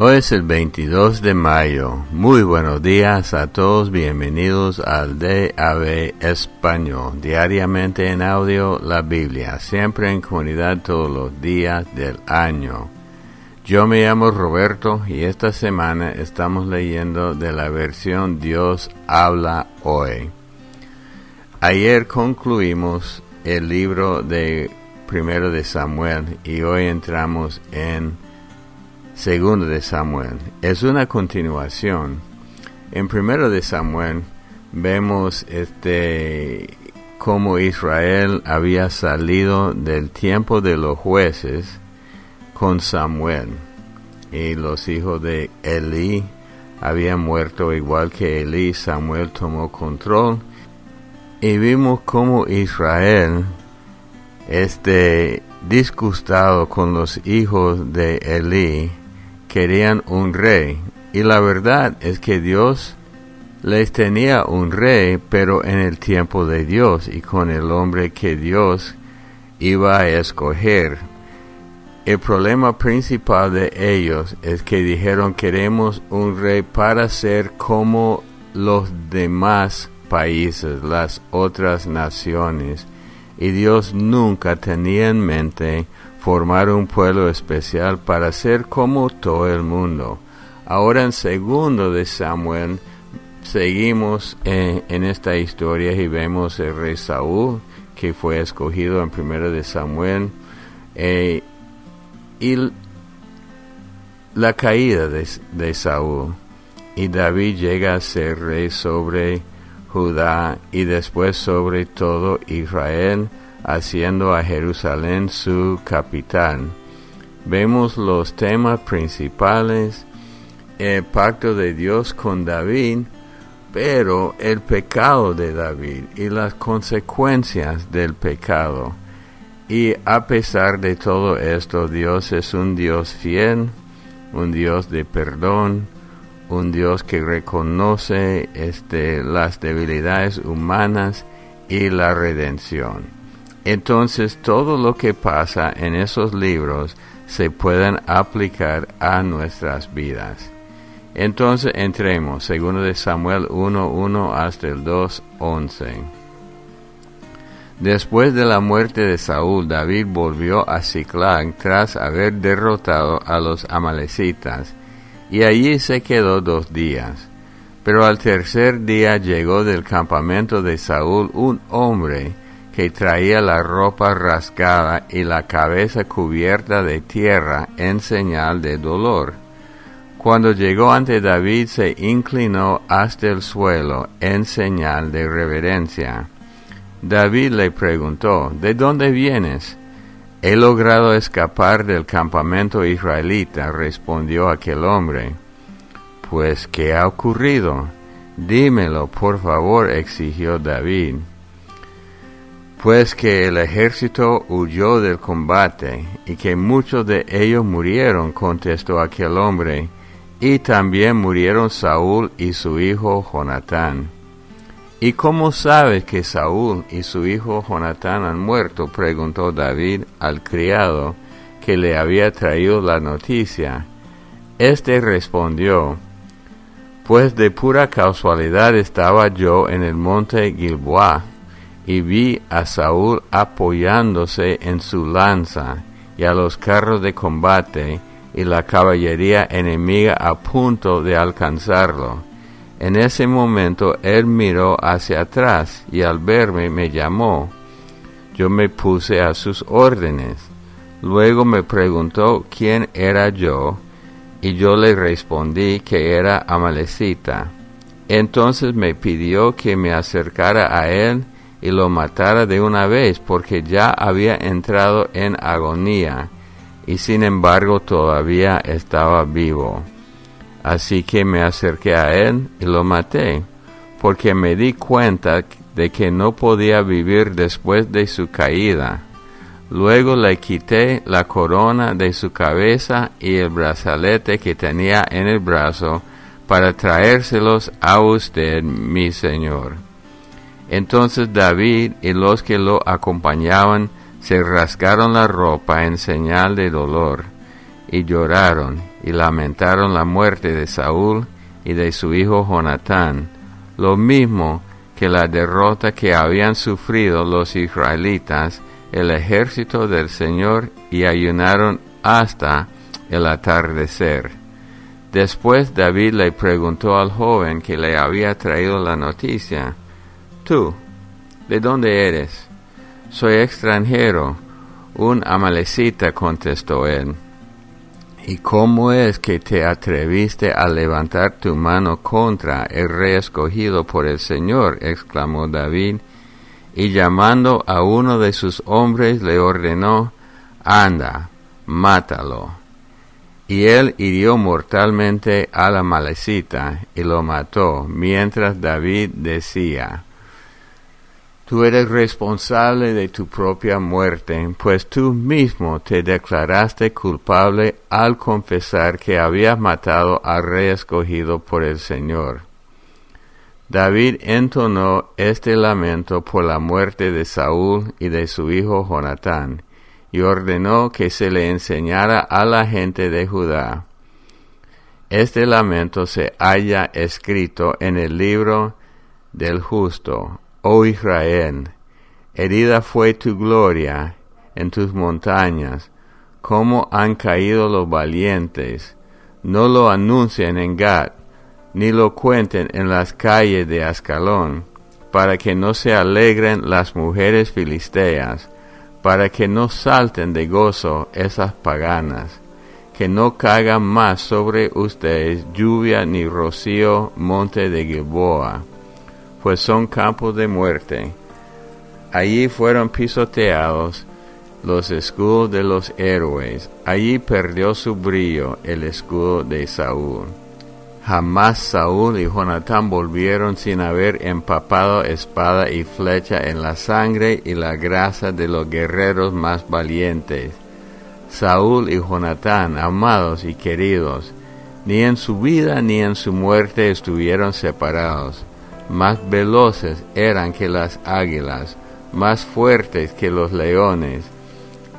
Hoy es el 22 de mayo. Muy buenos días a todos. Bienvenidos al DAB Español. Diariamente en audio, la Biblia. Siempre en comunidad todos los días del año. Yo me llamo Roberto y esta semana estamos leyendo de la versión Dios habla hoy. Ayer concluimos el libro de Primero de Samuel y hoy entramos en Segundo de Samuel. Es una continuación. En Primero de Samuel vemos cómo Israel había salido del tiempo de los jueces con Samuel. Y los hijos de Elí habían muerto igual que Elí. Samuel tomó control. Y vimos cómo Israel, disgustado con los hijos de Elí, querían un rey, y la verdad es que Dios les tenía un rey, pero en el tiempo de Dios y con el hombre que Dios iba a escoger. El problema principal de ellos es que dijeron: queremos un rey para ser como los demás países, las otras naciones, y Dios nunca tenía en mente formar un pueblo especial para ser como todo el mundo. Ahora en Segundo de Samuel seguimos en esta historia y vemos el rey Saúl, que fue escogido en Primero de Samuel, y la caída de Saúl, y David llega a ser rey sobre Judá y después sobre todo Israel, haciendo a Jerusalén su capital. Vemos los temas principales: el pacto de Dios con David, pero el pecado de David y las consecuencias del pecado. Y a pesar de todo esto, Dios es un Dios fiel, un Dios de perdón, un Dios que reconoce las debilidades humanas y la redención. Entonces, todo lo que pasa en esos libros se pueden aplicar a nuestras vidas. Entonces, entremos, segundo de Samuel 1:1 hasta el 2:11. Después de la muerte de Saúl, David volvió a Siclag tras haber derrotado a los amalecitas, y allí se quedó 2 días. Pero al tercer día llegó del campamento de Saúl un hombre que traía la ropa rasgada y la cabeza cubierta de tierra en señal de dolor. Cuando llegó ante David, se inclinó hasta el suelo en señal de reverencia. David le preguntó: ¿de dónde vienes? He logrado escapar del campamento israelita, respondió aquel hombre. Pues, ¿qué ha ocurrido? Dímelo, por favor, exigió David. Pues que el ejército huyó del combate, y que muchos de ellos murieron, contestó aquel hombre, y también murieron Saúl y su hijo Jonatán. ¿Y cómo sabes que Saúl y su hijo Jonatán han muerto?, preguntó David al criado que le había traído la noticia. Este respondió: pues de pura casualidad estaba yo en el monte Gilboa, y vi a Saúl apoyándose en su lanza, y a los carros de combate y la caballería enemiga a punto de alcanzarlo. En ese momento él miró hacia atrás, y al verme me llamó. Yo me puse a sus órdenes. Luego me preguntó quién era yo, y yo le respondí que era amalecita. Entonces me pidió que me acercara a él y lo matara de una vez, porque ya había entrado en agonía, y sin embargo todavía estaba vivo. Así que me acerqué a él y lo maté, porque me di cuenta de que no podía vivir después de su caída. Luego le quité la corona de su cabeza y el brazalete que tenía en el brazo, para traérselos a usted, mi señor. Entonces David y los que lo acompañaban se rasgaron la ropa en señal de dolor, y lloraron, y lamentaron la muerte de Saúl y de su hijo Jonatán, lo mismo que la derrota que habían sufrido los israelitas, el ejército del Señor, y ayunaron hasta el atardecer. Después David le preguntó al joven que le había traído la noticia: «¿Tú, de dónde eres?» «Soy extranjero, un amalecita», contestó él. «¿Y cómo es que te atreviste a levantar tu mano contra el rey escogido por el Señor?», exclamó David, y llamando a uno de sus hombres le ordenó: «Anda, mátalo». Y él hirió mortalmente al amalecita y lo mató, mientras David decía: «Tú eres responsable de tu propia muerte, pues tú mismo te declaraste culpable al confesar que habías matado al rey escogido por el Señor». David entonó este lamento por la muerte de Saúl y de su hijo Jonatán, y ordenó que se le enseñara a la gente de Judá. Este lamento se halla escrito en el libro del justo: «Oh Israel, herida fue tu gloria en tus montañas, cómo han caído los valientes. No lo anuncien en Gat, ni lo cuenten en las calles de Ascalón, para que no se alegren las mujeres filisteas, para que no salten de gozo esas paganas, que no caigan más sobre ustedes lluvia ni rocío monte de Gilboa, pues son campos de muerte. Allí fueron pisoteados los escudos de los héroes, allí perdió su brillo el escudo de Saúl». Jamás Saúl y Jonatán volvieron sin haber empapado espada y flecha en la sangre y la grasa de los guerreros más valientes. Saúl y Jonatán, amados y queridos, ni en su vida ni en su muerte estuvieron separados. Más veloces eran que las águilas, más fuertes que los leones.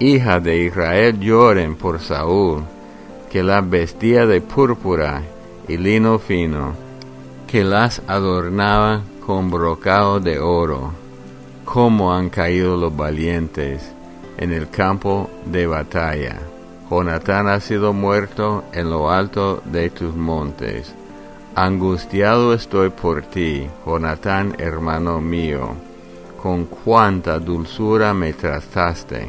Hijas de Israel, lloren por Saúl, que las vestía de púrpura y lino fino, que las adornaba con brocado de oro. Cómo han caído los valientes en el campo de batalla. Jonatán ha sido muerto en lo alto de tus montes. Angustiado estoy por ti, Jonatán, hermano mío. Con cuánta dulzura me trataste.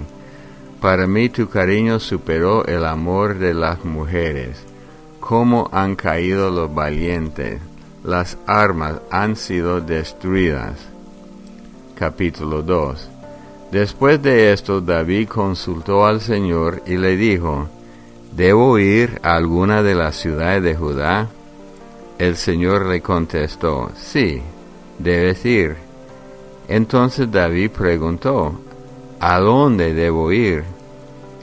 Para mí tu cariño superó el amor de las mujeres. Cómo han caído los valientes, las armas han sido destruidas. Capítulo 2. Después de esto, David consultó al Señor y le dijo: ¿Debo ir a alguna de las ciudades de Judá? El Señor le contestó: sí, debes ir. Entonces David preguntó: ¿a dónde debo ir?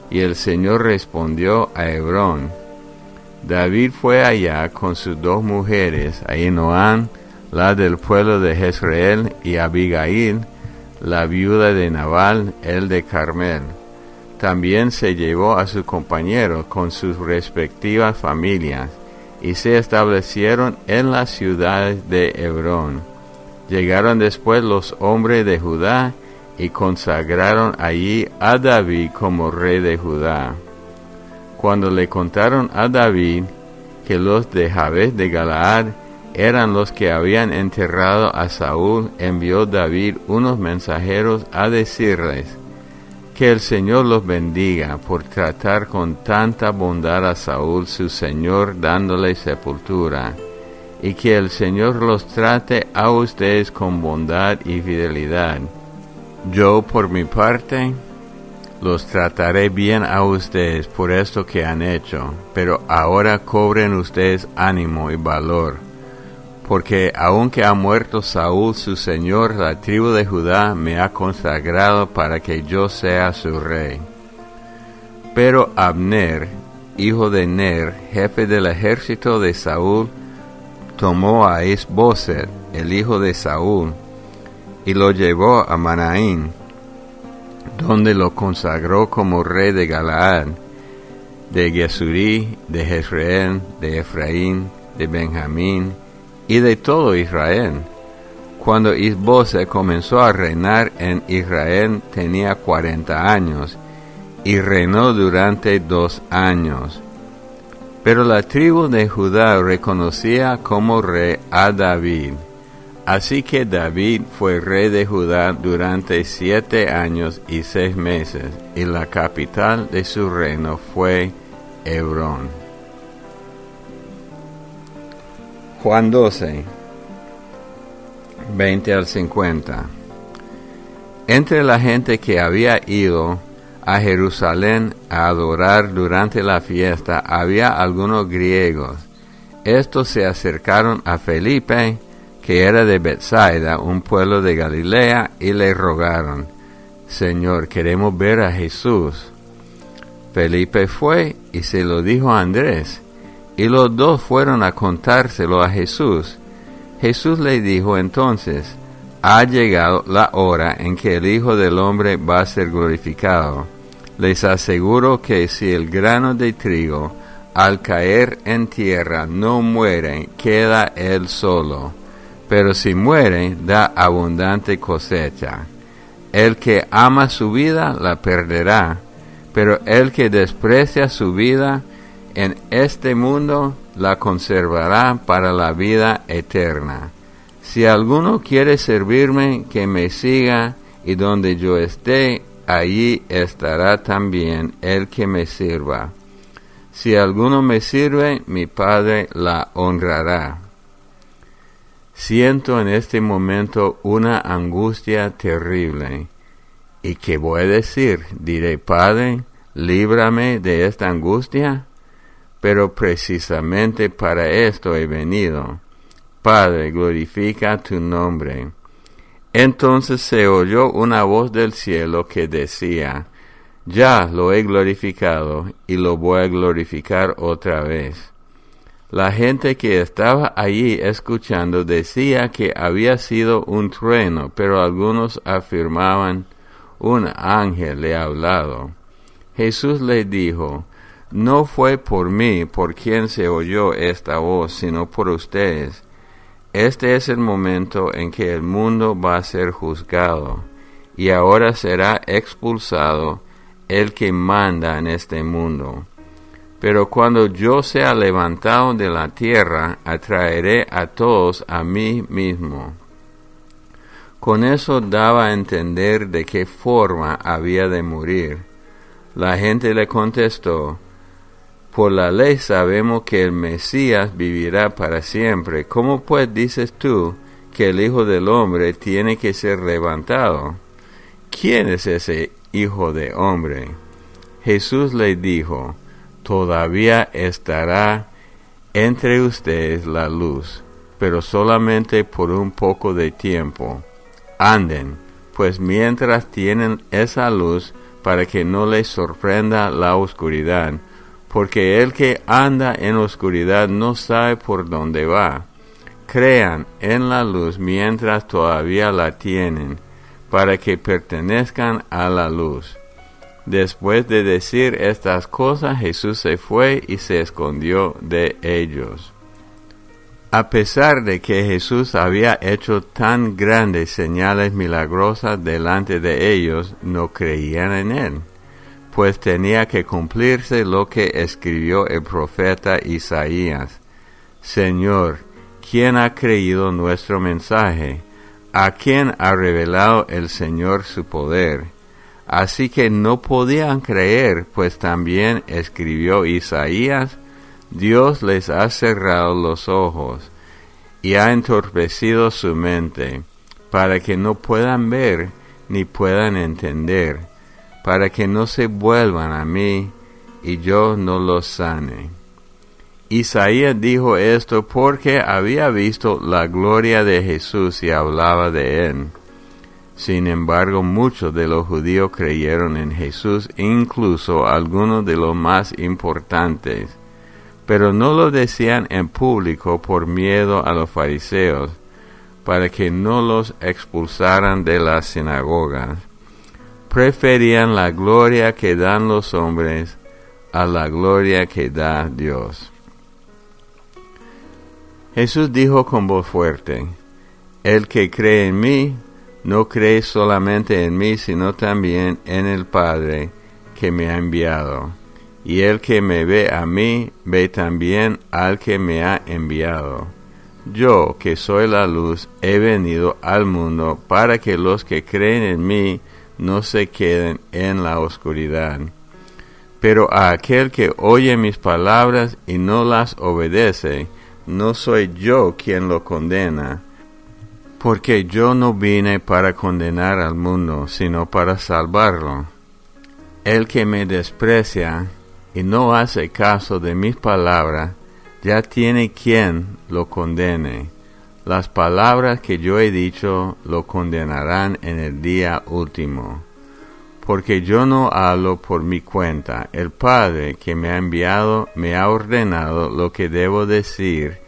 Y el Señor respondió: a Hebrón. David fue allá con sus dos mujeres, Ahinoam, la del pueblo de Jezreel, y Abigail, la viuda de Nabal, el de Carmel. También se llevó a sus compañeros con sus respectivas familias, y se establecieron en las ciudades de Hebrón. Llegaron después los hombres de Judá, y consagraron allí a David como rey de Judá. Cuando le contaron a David que los de Jabes de Galaad eran los que habían enterrado a Saúl, envió David unos mensajeros a decirles: que el Señor los bendiga por tratar con tanta bondad a Saúl su señor, dándole sepultura, y que el Señor los trate a ustedes con bondad y fidelidad. Yo, por mi parte, los trataré bien a ustedes por esto que han hecho, pero ahora cobren ustedes ánimo y valor, porque aunque ha muerto Saúl su señor, la tribu de Judá me ha consagrado para que yo sea su rey. Pero Abner, hijo de Ner, jefe del ejército de Saúl, tomó a Is-Boset, el hijo de Saúl, y lo llevó a Manaín, donde lo consagró como rey de Galaad. de Gesurí, de Jezreel, de Efraín, de Benjamín y de todo Israel. Cuando Isboset comenzó a reinar en Israel tenía 40 años y reinó durante 2 años. Pero la tribu de Judá reconocía como rey a David. Así que David fue rey de Judá durante 7 años y 6 meses, y la capital de su reino fue Hebrón. Juan 12, 20 al 50. Entre la gente que había ido a Jerusalén a adorar durante la fiesta había algunos griegos. Estos se acercaron a Felipe, que era de Betsaida, un pueblo de Galilea, y le rogaron: Señor, queremos ver a Jesús. Felipe fue y se lo dijo a Andrés, y los dos fueron a contárselo a Jesús. Jesús le dijo entonces: ha llegado la hora en que el Hijo del Hombre va a ser glorificado. Les aseguro que si el grano de trigo, al caer en tierra, no muere, queda él solo. Pero si muere, da abundante cosecha. El que ama su vida, la perderá. Pero el que desprecia su vida en este mundo, la conservará para la vida eterna. Si alguno quiere servirme, que me siga, y donde yo esté, allí estará también el que me sirva. Si alguno me sirve, mi Padre la honrará. Siento en este momento una angustia terrible. ¿Y qué voy a decir? Diré: Padre, líbrame de esta angustia. Pero precisamente para esto he venido. Padre, glorifica tu nombre. Entonces se oyó una voz del cielo que decía: ya lo he glorificado y lo voy a glorificar otra vez. La gente que estaba allí escuchando decía que había sido un trueno, pero algunos afirmaban: un ángel le ha hablado. Jesús le dijo: no fue por mí por quien se oyó esta voz, sino por ustedes. Este es el momento en que el mundo va a ser juzgado, y ahora será expulsado el que manda en este mundo. Pero cuando yo sea levantado de la tierra, atraeré a todos a mí mismo. Con eso daba a entender de qué forma había de morir. La gente le contestó: por la ley sabemos que el Mesías vivirá para siempre. ¿Cómo pues dices tú que el Hijo del Hombre tiene que ser levantado? ¿Quién es ese Hijo de Hombre? Jesús le dijo: todavía estará entre ustedes la luz, pero solamente por un poco de tiempo. Anden, pues mientras tienen esa luz, para que no les sorprenda la oscuridad, porque el que anda en oscuridad no sabe por dónde va. Crean en la luz mientras todavía la tienen, para que pertenezcan a la luz. Después de decir estas cosas, Jesús se fue y se escondió de ellos. A pesar de que Jesús había hecho tan grandes señales milagrosas delante de ellos, no creían en él, pues tenía que cumplirse lo que escribió el profeta Isaías: Señor, ¿quién ha creído nuestro mensaje? ¿A quién ha revelado el Señor su poder? Así que no podían creer, pues también escribió Isaías: Dios les ha cerrado los ojos y ha entorpecido su mente, para que no puedan ver ni puedan entender, para que no se vuelvan a mí y yo no los sane. Isaías dijo esto porque había visto la gloria de Jesús y hablaba de él. Sin embargo, muchos de los judíos creyeron en Jesús, incluso algunos de los más importantes, pero no lo decían en público por miedo a los fariseos, para que no los expulsaran de las sinagogas. Preferían la gloria que dan los hombres a la gloria que da Dios. Jesús dijo con voz fuerte: el que cree en mí, no cree solamente en mí, sino también en el Padre que me ha enviado. Y el que me ve a mí, ve también al que me ha enviado. Yo, que soy la luz, he venido al mundo para que los que creen en mí no se queden en la oscuridad. Pero a aquel que oye mis palabras y no las obedece, no soy yo quien lo condena, porque yo no vine para condenar al mundo, sino para salvarlo. El que me desprecia y no hace caso de mis palabras, ya tiene quien lo condene. Las palabras que yo he dicho lo condenarán en el día último. Porque yo no hablo por mi cuenta. El Padre que me ha enviado me ha ordenado lo que debo decir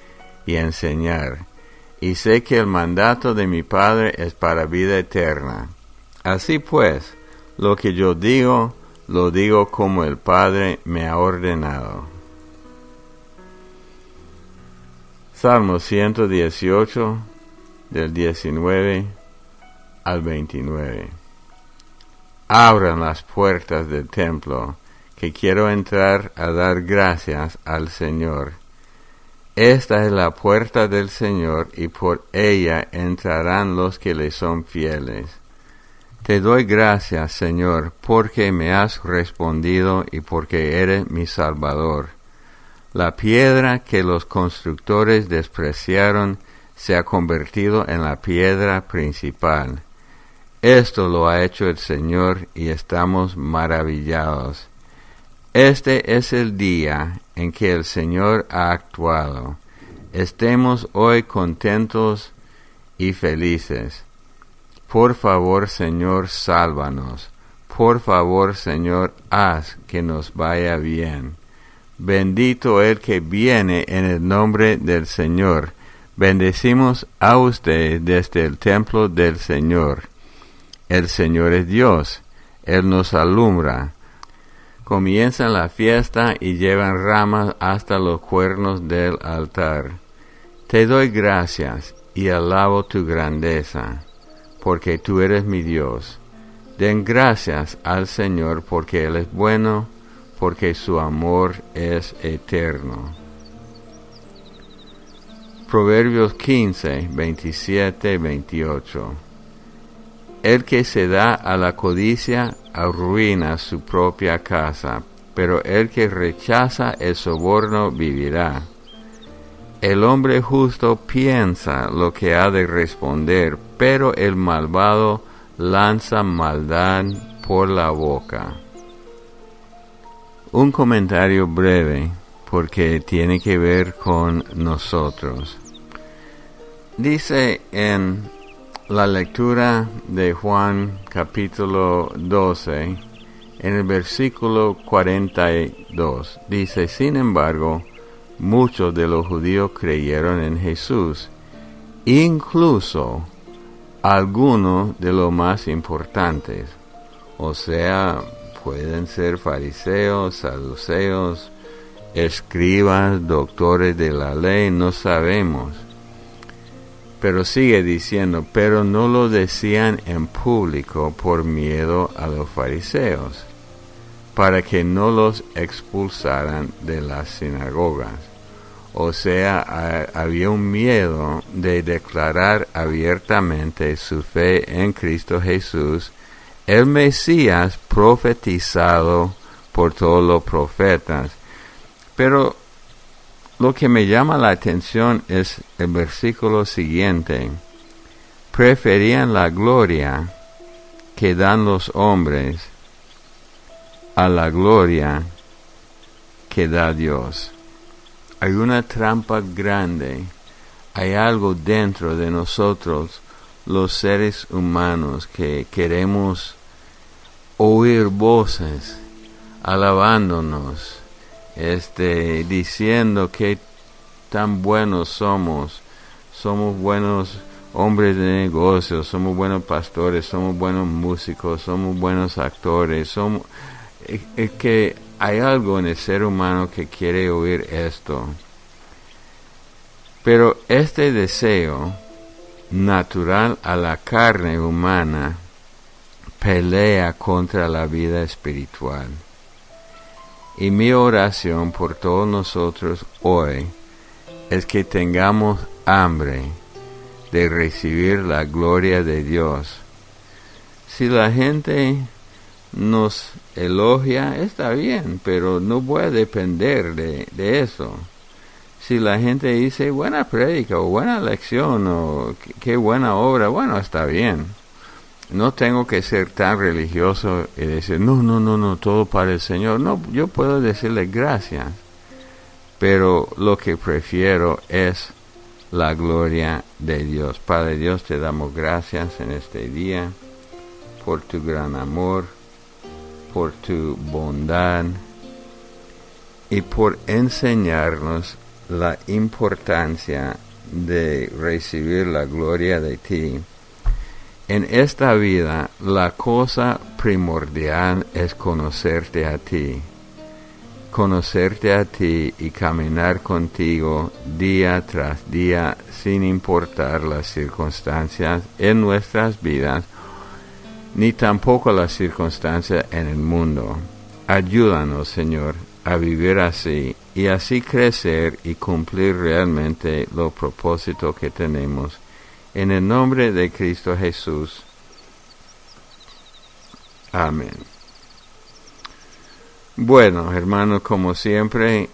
y enseñar. Y sé que el mandato de mi Padre es para vida eterna. Así pues, lo que yo digo, lo digo como el Padre me ha ordenado. Salmo 118, del 19 al 29. Abran las puertas del templo, que quiero entrar a dar gracias al Señor. Esta es la puerta del Señor, y por ella entrarán los que le son fieles. Te doy gracias, Señor, porque me has respondido y porque eres mi Salvador. La piedra que los constructores despreciaron se ha convertido en la piedra principal. Esto lo ha hecho el Señor y estamos maravillados. Este es el día en que el Señor ha actuado. Estemos hoy contentos y felices. Por favor, Señor, sálvanos. Por favor, Señor, haz que nos vaya bien. Bendito el que viene en el nombre del Señor. Bendecimos a usted desde el templo del Señor. El Señor es Dios. Él nos alumbra. Comienzan la fiesta y llevan ramas hasta los cuernos del altar. Te doy gracias y alabo tu grandeza, porque tú eres mi Dios. Den gracias al Señor porque Él es bueno, porque su amor es eterno. Proverbios 15, 27, 28. El que se da a la codicia arruina su propia casa, pero el que rechaza el soborno vivirá. El hombre justo piensa lo que ha de responder, pero el malvado lanza maldad por la boca. Un comentario breve, porque tiene que ver con nosotros. Dice en la lectura de Juan capítulo 12, en el versículo 42, dice: sin embargo, muchos de los judíos creyeron en Jesús, incluso algunos de los más importantes, o sea, pueden ser fariseos, saduceos, escribas, doctores de la ley, no sabemos. Pero sigue diciendo, pero no lo decían en público por miedo a los fariseos, para que no los expulsaran de las sinagogas. O sea, había un miedo de declarar abiertamente su fe en Cristo Jesús, el Mesías profetizado por todos los profetas. Pero lo que me llama la atención es el versículo siguiente. Preferían la gloria que dan los hombres a la gloria que da Dios. Hay una trampa grande. Hay algo dentro de nosotros, los seres humanos, que queremos oír voces alabándonos, diciendo que tan buenos somos buenos hombres de negocios, somos buenos pastores, somos buenos músicos, somos buenos actores, que hay algo en el ser humano que quiere oír esto. Pero este deseo natural a la carne humana pelea contra la vida espiritual. Y mi oración por todos nosotros hoy es que tengamos hambre de recibir la gloria de Dios. Si la gente nos elogia, está bien, pero no voy a depender de eso. Si la gente dice buena prédica o buena lección o qué buena obra, bueno, está bien. No tengo que ser tan religioso y decir, no, todo para el Señor. No, yo puedo decirle gracias, pero lo que prefiero es la gloria de Dios. Padre Dios, te damos gracias en este día por tu gran amor, por tu bondad y por enseñarnos la importancia de recibir la gloria de ti. En esta vida, la cosa primordial es conocerte a ti y caminar contigo día tras día sin importar las circunstancias en nuestras vidas, ni tampoco las circunstancias en el mundo. Ayúdanos, Señor, a vivir así y así crecer y cumplir realmente los propósitos que tenemos. En el nombre de Cristo Jesús. Amén. Bueno, hermanos, como siempre,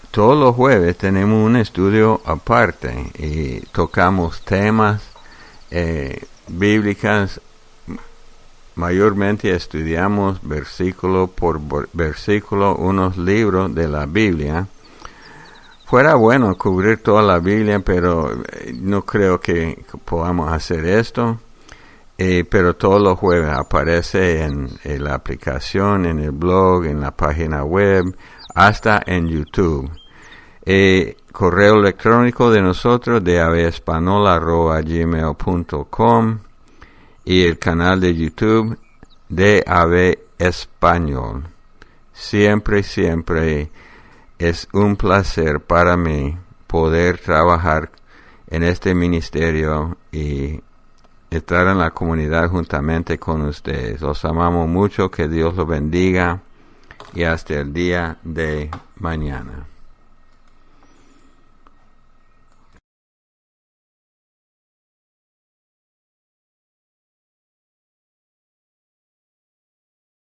todos los jueves tenemos un estudio aparte y tocamos temas bíblicas. Mayormente estudiamos versículo por versículo unos libros de la Biblia. Fuera bueno cubrir toda la Biblia, pero no creo que podamos hacer esto. Pero todos los jueves aparece en la aplicación, en el blog, en la página web, hasta en YouTube. Correo electrónico de nosotros, davespanol@gmail.com, y el canal de YouTube, DAV Español. Siempre es un placer para mí poder trabajar en este ministerio y estar en la comunidad juntamente con ustedes. Los amamos mucho, que Dios los bendiga y hasta el día de mañana.